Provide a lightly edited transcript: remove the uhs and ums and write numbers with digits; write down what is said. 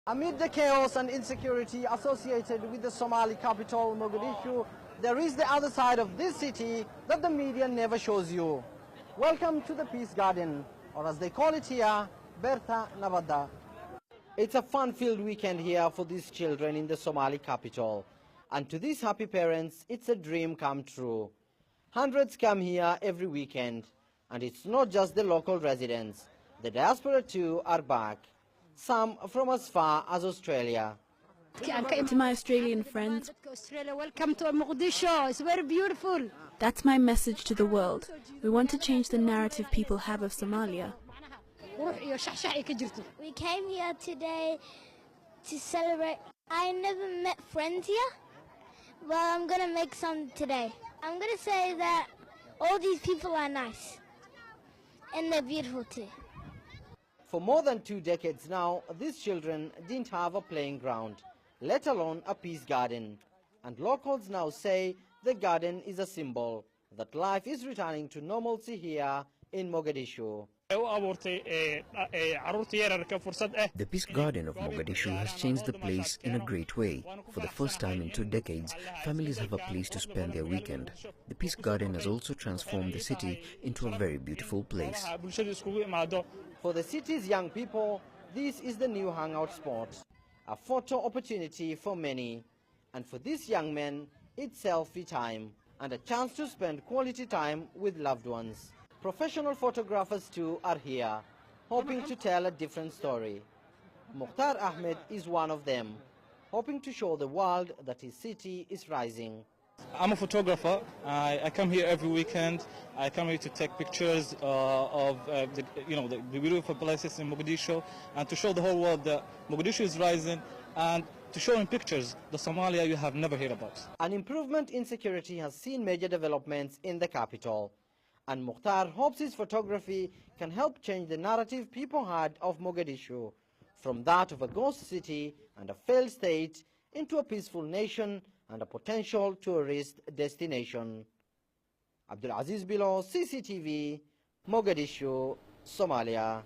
Amid the chaos and insecurity associated with the Somali capital, Mogadishu, there is the other side of this city that the media never shows you. Welcome to the Peace Garden, or as they call it here, Beerta, Nabad. It's a fun-filled weekend here for these children in the Somali capital. And to these happy parents, it's a dream come true. Hundreds come here every weekend. And it's not just the local residents. The diaspora too are back. Some from as far as Australia. To my Australian friends, welcome to Mogadishu. It's very beautiful. that's my message to the world. We want to change the narrative people have of Somalia. We came here today to celebrate. I never met friends here, but I'm going to make some today. I'm going to say that all these people are nice, and they're beautiful too. For more than 2 decades now, these children didn't have a playing ground, let alone a peace garden. And locals now say the garden is a symbol that life is returning to normalcy here in Mogadishu. The Peace Garden of Mogadishu has changed the place in a great way. For the first time in 2 decades, families have a place to spend their weekend. The Peace Garden has also transformed the city into a very beautiful place. For the city's young people, this is the new hangout spot, a photo opportunity for many. And for these young men, it's selfie time and a chance to spend quality time with loved ones. Professional photographers too are here, hoping to tell a different story. Mukhtar Ahmed is one of them, hoping to show the world that his city is rising. I'm a photographer. I come here every weekend. I come here to take pictures of the beautiful places in Mogadishu, and to show the whole world that Mogadishu is rising, and to show in pictures the Somalia you have never heard about. An improvement in security has seen major developments in the capital, and Mukhtar hopes his photography can help change the narrative people had of Mogadishu, from that of a ghost city and a failed state into a peaceful nation and a potential tourist destination. Abdul Aziz Bilo, CCTV, Mogadishu, Somalia.